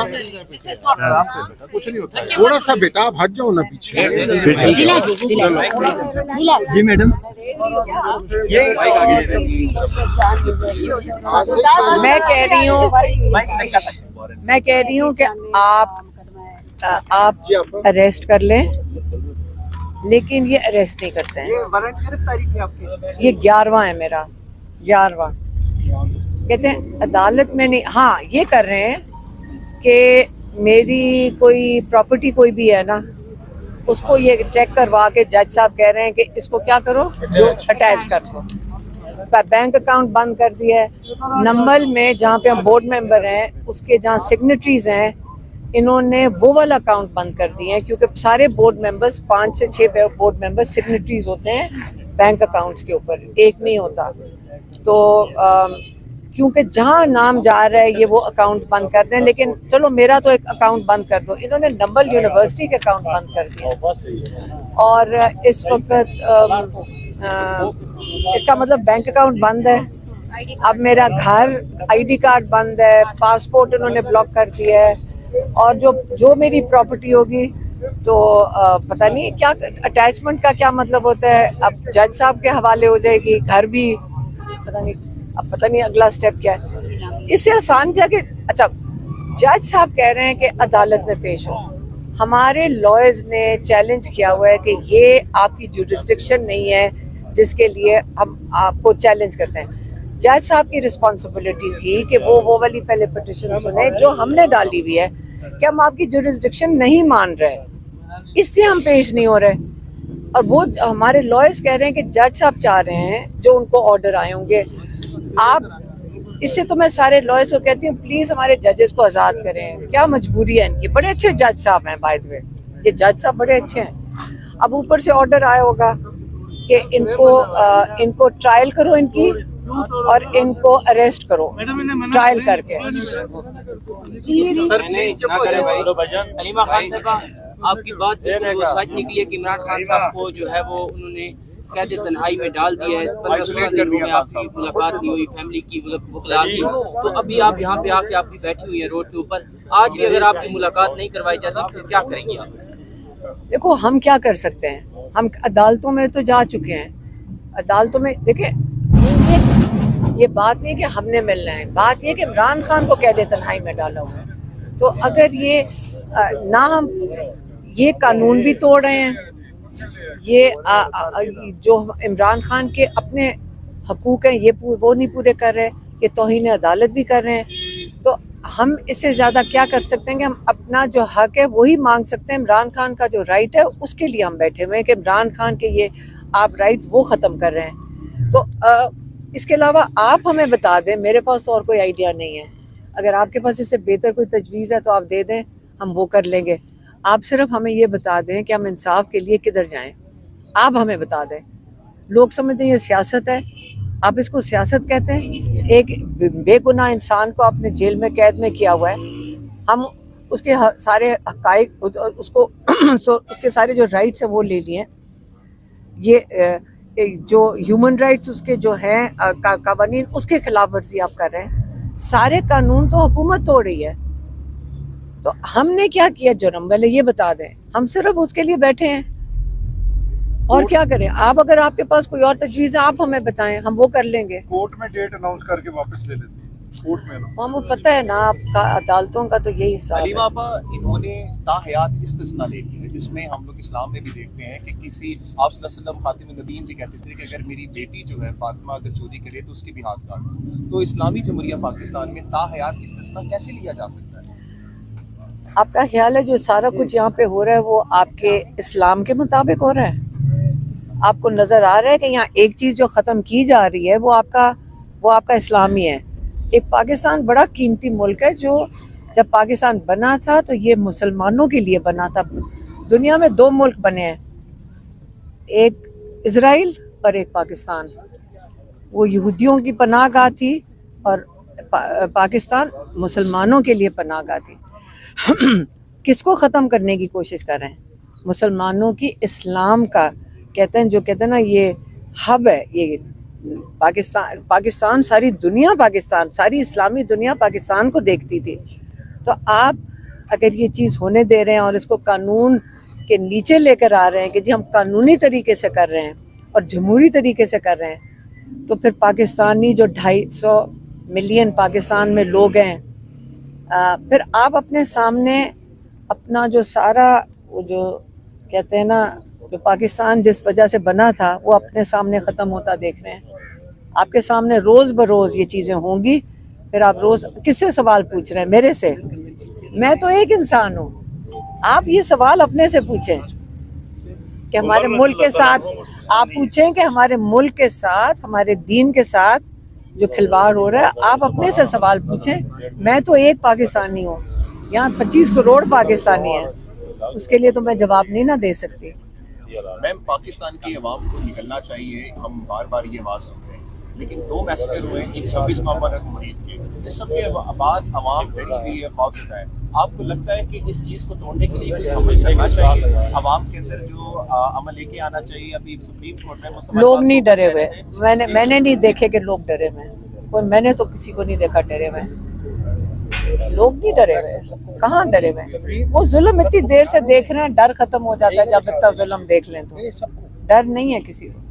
कुछ नहीं होता, थोड़ा सा बेटा आप हट जाओ ना पीछे। जी मैडम, मैं कह रही हूँ कि आप अरेस्ट कर लें, लेकिन ये अरेस्ट नहीं करते हैं। ये वारंट गिरफ्तारी थी आपकी? ये 11वां है मेरा, 11वां। कहते हैं अदालत में नहीं, हाँ ये कर रहे हैं कि मेरी कोई प्रॉपर्टी कोई भी है ना, उसको ये चेक करवा के जज साहब कह रहे हैं कि इसको क्या करो, जो अटैच कर दो। बैंक अकाउंट बंद कर दिया है। नंबल में जहाँ पे हम बोर्ड मेंबर हैं, उसके जहाँ सिग्नेटरीज हैं, इन्होंने वो वाला अकाउंट बंद कर दिए हैं, क्योंकि सारे बोर्ड मेंबर्स 5 से 6 बोर्ड मेंबर्स सिग्नेटरीज होते हैं बैंक अकाउंट्स के ऊपर, एक नहीं होता। तो क्योंकि जहाँ नाम जा रहा है ये वो अकाउंट बंद कर दें, लेकिन चलो मेरा तो एक अकाउंट बंद कर दो। इन्होंने नंबल यूनिवर्सिटी के अकाउंट बंद कर दिया, और इस वक्त इसका मतलब बैंक अकाउंट बंद है। अब मेरा घर, आईडी कार्ड बंद है, पासपोर्ट इन्होंने ब्लॉक कर दिया है, और जो मेरी प्रॉपर्टी होगी तो पता नहीं क्या अटैचमेंट का क्या मतलब होता है। अब जज साहब के हवाले हो जाएगी, घर भी पता नहीं, अब पता नहीं अगला स्टेप क्या है। इससे आसान था कि अच्छा जज साहब कह रहे हैं कि अदालत में पेश हो। हमारे लॉयर्स ने चैलेंज किया हुआ है कि ये आपकी जुरिस्डिक्शन नहीं है, जिसके लिए हम आपको चैलेंज करते हैं। जज साहब की रिस्पॉन्सिबिलिटी थी कि वो वाली पहले पिटीशन सुने जो हमने डाली हुई है कि हम आपकी जुरिस्डिक्शन नहीं मान रहे, इससे हम पेश नहीं हो रहे। और वो हमारे लॉयर्स कह रहे हैं कि जज साहब चाह रहे हैं जो उनको ऑर्डर आए होंगे आप, इससे तो मैं सारे लॉयर्स को कहती हूँ प्लीज हमारे जजेस को आज़ाद करें। क्या मजबूरी है इनकी, बड़े अच्छे जज साहब हैं बाय द वे, ये जज साहब बड़े अच्छे हैं। अब ऊपर से ऑर्डर आया होगा कि इनको ट्रायल करो इनकी, और इनको अरेस्ट करो ट्रायल करके। हलीमा खान साहब, आपकी बात वो सच निकली है कि इमरान खान साहब को जो है वो उन्होंने कैद तन्हाई में डाल दिया है। 15-16 दिन हो गए आपकी मुलाकात नहीं हुई, फैमिली की बुखलाहट थी, तो अभी आप यहाँ पे आके आपकी बैठी हुई है रोड के ऊपर। आज भी अगर आपकी मुलाकात नहीं करवाई जाती तो क्या करेंगे आप? देखो हम क्या कर सकते हैं, हम अदालतों में तो जा चुके हैं। अदालतों में देखें, ये बात नहीं कि हमने मिलना है, बात ये कि इमरान खान को कैद तन्हाई में डाला हुआ है। तो अगर ये ना हम ये कानून भी तोड़ रहे हैं, ये जो इमरान खान के अपने हकूक़ हैं ये वो नहीं पूरे कर रहे, ये तौहीन अदालत भी कर रहे हैं, तो हम इससे ज़्यादा क्या कर सकते हैं कि हम अपना जो हक है वही मांग सकते हैं। इमरान खान का जो राइट है उसके लिए हम बैठे हुए हैं कि इमरान खान के ये आप राइट्स वो ख़त्म कर रहे हैं। तो इसके अलावा आप हमें बता दें, मेरे पास और कोई आइडिया नहीं है। अगर आपके पास इससे बेहतर कोई तजवीज़ है तो आप दे दें, हम वो कर लेंगे। आप सिर्फ हमें ये बता दें कि हम इंसाफ के लिए किधर जाएं, आप हमें बता दें। लोग समझते हैं ये सियासत है, आप इसको सियासत कहते हैं। एक बेगुनाह इंसान को आपने जेल में कैद में किया हुआ है, हम उसके सारे हक़ाइक़ उसको उसके सारे जो राइट्स हैं वो ले लिए। ये जो ह्यूमन राइट्स उसके जो हैं कानून, उसके खिलाफ वर्जी आप कर रहे हैं। सारे कानून तो हुकूमत तोड़ रही है, तो हमने क्या किया जुर्म? पहले ये बता दें। हम सिर्फ उसके लिए बैठे हैं, और क्या करें? आप अगर आपके पास कोई और तजवीज़ है आप हमें बताएं, हम वो कर लेंगे। कोर्ट में डेट अनाउंस करके वापस ले लेते हैं, कोर्ट में ना। हमें पता है ना आपका अदालतों का तो यही हिसाब है। हलीमा आपा, इन्होंने ताहयात इस्तिस्ना ले ली है, जिसमें हम लोग इस्लाम में भी देखते हैं कि किसी आप सल्लल्लाहु अलैहि वसल्लम खातिम नबीय्यीन भी कहते थे कि अगर मेरी बेटी जो है फातिमा अगर चोरी करे तो उसके भी हाथ काट दो। तो इस्लामी जमहूरिया पाकिस्तान में ताहयात इस्तिस्ना कैसे लिया जा सकता है? आपका ख्याल है जो सारा कुछ यहाँ पे हो रहा है वो आपके इस्लाम के मुताबिक हो रहा है? आपको नज़र आ रहा है कि यहाँ एक चीज़ जो ख़त्म की जा रही है वो आपका इस्लामी है। एक पाकिस्तान बड़ा कीमती मुल्क है, जो जब पाकिस्तान बना था तो ये मुसलमानों के लिए बना था। दुनिया में 2 मुल्क बने हैं, एक इज़राइल और एक पाकिस्तान। वो यहूदियों की पनाहगाह थी और पाकिस्तान मुसलमानों के लिए पनाहगाह थी। किसको ख़त्म करने की कोशिश कर रहे हैं? मुसलमानों की इस्लाम का कहते हैं, जो कहते हैं ना ये हब है, ये पाकिस्तान सारी दुनिया, पाकिस्तान सारी इस्लामी दुनिया पाकिस्तान को देखती थी। तो आप अगर ये चीज़ होने दे रहे हैं और इसको कानून के नीचे लेकर आ रहे हैं कि जी हम कानूनी तरीके से कर रहे हैं और जमहूरी तरीके से कर रहे हैं, तो फिर पाकिस्तानी जो 250 मिलियन पाकिस्तान में लोग हैं, फिर आप अपने सामने अपना जो सारा वो जो कहते हैं ना, जो पाकिस्तान जिस वजह से बना था वो अपने सामने ख़त्म होता देख रहे हैं। आपके सामने रोज़ बरोज़ ये चीज़ें होंगी, फिर आप रोज़ किससे सवाल पूछ रहे हैं? मेरे से? मैं तो एक इंसान हूँ। आप ये सवाल अपने से पूछें कि हमारे मुल्क के साथ, आप पूछें कि हमारे मुल्क के साथ, हमारे दीन के साथ जो खिलवाड़ हो रहा है, आप अपने से सवाल पूछें। मैं तो एक पाकिस्तानी हूँ, यहाँ 25 करोड़ पाकिस्तानी हैं, उसके लिए तो मैं जवाब नहीं ना दे सकती। मैम, पाकिस्तान की आवाम को निकलना चाहिए, हम बार बार ये आवाज़ सुन रहे हैं, लेकिन 2 मैसेकर हुए, एक 26 नवंबर मरीज के, इस सब के बाद आवाम डरी हुई है, खौफजदा है। आपको लगता है कि इस चीज़ को तोड़ने के लिए कोई अमल करना चाहिए, आवाम के अंदर जो अमल लेके आना चाहिए? अभी सुप्रीम कोर्ट में मुस्तफा लोग नहीं डरे हुए, मैंने नहीं देखे कि लोग डरे हुए, कोई मैंने तो किसी को नहीं देखा डरे हुए। लोग नहीं डरे हुए, कहाँ डरे हुए? वो जुल्म इतनी देर से देख रहे हैं, डर खत्म हो जाता है जब इतना जुल्म देख लें तो। डर नहीं है किसी को।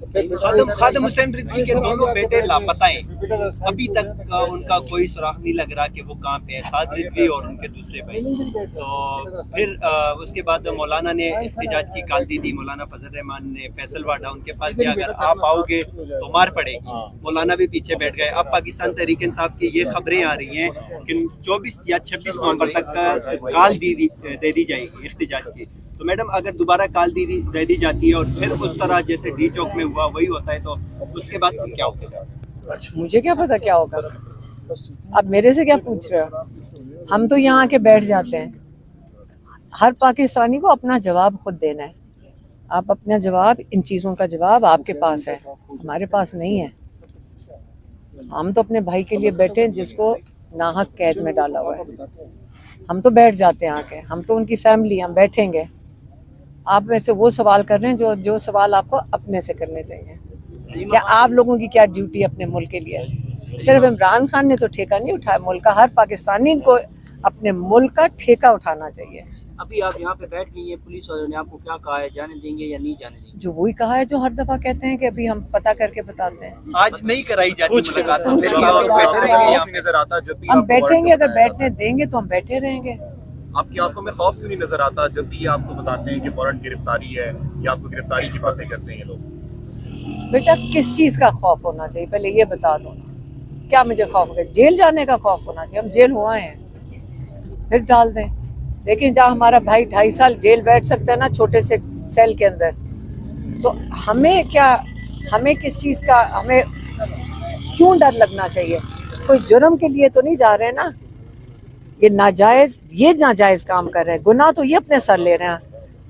खादिम हुसैन रिजवी के दोनों बेटे लापता हैं, अभी तक उनका कोई सुराग नहीं लग रहा कि वो कहाँ पे है, साद रिजवी और उनके दूसरे भाई। तो फिर उसके बाद मौलाना ने एहतजाज की कॉल दी थी, मौलाना फजल रहमान ने फैसल वाडा उनके पास गया, अगर आप आओगे तो मार पड़ेगी। मौलाना भी पीछे बैठ गए। अब पाकिस्तान तहरीक इंसाफ की ये खबरें आ रही हैं कि 24 या 26 नवंबर तक कॉल दे दी जाएगी एहतजाज की। तो मैडम, अगर दोबारा कॉल दे दी जाती है और फिर उस तरह जैसे डी चौक में हुआ वही होता है, तो उसके बाद फिर क्या होगा? मुझे क्या पता क्या होगा? अब मेरे से क्या पूछ रहे हो? हम तो यहाँ आके बैठ जाते हैं। हर पाकिस्तानी को अपना जवाब खुद देना है। आप अपना जवाब, इन चीज़ों का जवाब आपके पास है, हमारे पास नहीं है। हम तो अपने भाई के लिए बैठे हैं जिसको नाहक कैद में डाला हुआ है। हम तो बैठ जाते हैं आके, हम तो उनकी फैमिली, हम बैठेंगे। आप मेरे से वो सवाल कर रहे हैं जो सवाल आपको अपने से करने चाहिए। क्या आप लोगों की क्या ड्यूटी अपने मुल्क के लिए? सिर्फ इमरान खान ने तो ठेका नहीं उठाया मुल्क का, हर पाकिस्तानी को अपने मुल्क का ठेका उठाना चाहिए। अभी आप यहाँ पे बैठ गई हैं, पुलिस वालों ने आपको क्या कहा है, जाने देंगे या नहीं जाने देंगे? जो वही कहा है जो हर दफा कहते हैं कि अभी हम पता करके बताते हैं। आज नहीं कराई जाती मुलाकात, हम बैठेंगे, अगर बैठने देंगे तो हम बैठे रहेंगे। आपकी आंखों में खौफ क्यों नहीं नजर आता जब भी आपको बताते हैं कि फौरन गिरफ्तारी है या आपको गिरफ्तारी की बातें करते हैं ये लोग? बेटा, किस चीज़ का खौफ होना चाहिए पहले ये बता दो। क्या मुझे खौफ है? जेल जाने का खौफ होना चाहिए? हम जेल हुआ हैं, फिर डाल दें। लेकिन जहाँ हमारा भाई 2.5 साल जेल बैठ सकता है ना, छोटे से सेल के अंदर, तो हमें क्या, हमें किस चीज़ का, हमें क्यों डर लगना चाहिए? कोई जुर्म के लिए तो नहीं जा रहे ना, ये नाजायज़ काम कर रहे हैं, गुनाह तो ये अपने सर ले रहे हैं।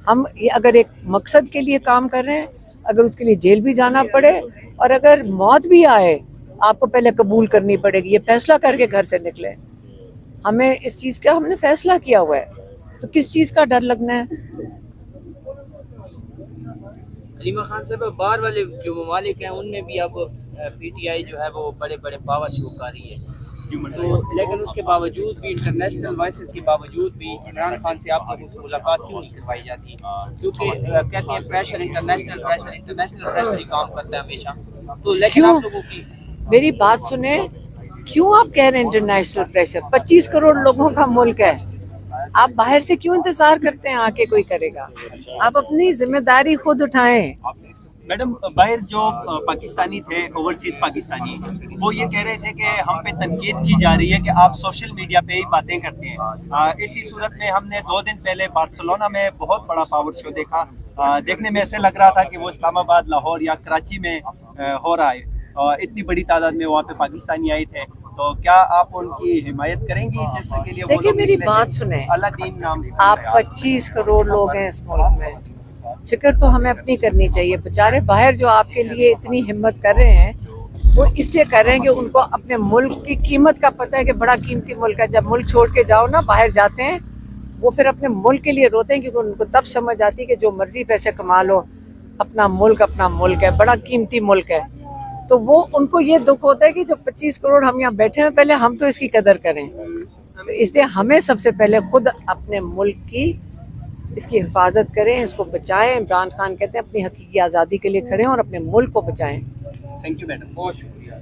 हम ये अगर एक मकसद के लिए काम कर रहे हैं, अगर उसके लिए जेल भी जाना पड़े और अगर मौत भी आए, आपको पहले कबूल करनी पड़ेगी, ये फैसला करके घर से निकले। हमें इस चीज़ का, हमने फैसला किया हुआ है, तो किस चीज़ का डर लगना है? हलीमा खान साहब, बाहर वाले जो ममालिक हैं उनमें भी अब पीटीआई जो है वो बड़े बड़े पावर शो कर रही है, तो लेकिन उसके बावजूद भी, इंटरनेशनल वॉइसेस के बावजूद भी इमरान खान से आप लोगों से मुलाकात क्यों नहीं करवाई जाती? क्योंकि कहते हैं प्रेशर, इंटरनेशनल प्रेशर ही काम करता है हमेशा। तो लेकिन आप लोगों की मेरी बात सुने, क्यों आप कह रहे हैं इंटरनेशनल प्रेशर? 25 करोड़ लोगों का मुल्क है, आप बाहर से क्यों इंतजार करते हैं आके कोई करेगा? आप अपनी जिम्मेदारी खुद उठाएं। मैडम, बाहर जो पाकिस्तानी थे, ओवरसीज पाकिस्तानी, वो ये कह रहे थे कि हम पे तनकीद की जा रही है कि आप सोशल मीडिया पे ही बातें करते हैं। इसी सूरत में हमने 2 दिन पहले बार्सिलोना में बहुत बड़ा पावर शो देखा। देखने में ऐसे लग रहा था कि वो इस्लामाबाद, लाहौर या कराची में हो रहा है। इतनी बड़ी तादाद में वहाँ पे पाकिस्तानी आए थे, तो क्या आप उनकी हिमायत करेंगी जिससे के लिए? देखिए, मेरी बात सुने, अलादीन नाम, आप 25 करोड़ लोग हैं इस मुल्क में, फिक्र तो हमें अपनी करनी चाहिए। बेचारे बाहर जो आपके लिए इतनी हिम्मत कर रहे हैं, वो इसलिए कर रहे हैं कि उनको अपने मुल्क की कीमत का पता है कि बड़ा कीमती मुल्क है। जब मुल्क छोड़ के जाओ ना, बाहर जाते हैं, वो फिर अपने मुल्क के लिए रोते हैं, क्योंकि उनको तब समझ आती है कि जो मर्जी पैसे कमा लो, अपना मुल्क है, बड़ा कीमती मुल्क है। तो वो उनको ये दुख होता है कि जो 25 करोड़ हम यहाँ बैठे हैं, पहले हम तो इसकी कदर करें। تو اس لیے ہمیں سب سے پہلے خود اپنے ملک کی اس کی حفاظت کریں، اس کو بچائیں. عمران خان کہتے ہیں اپنی حقیقی آزادی کے لیے کھڑے ہیں اور اپنے ملک کو بچائیں. Thank you madam. بہت شکریہ.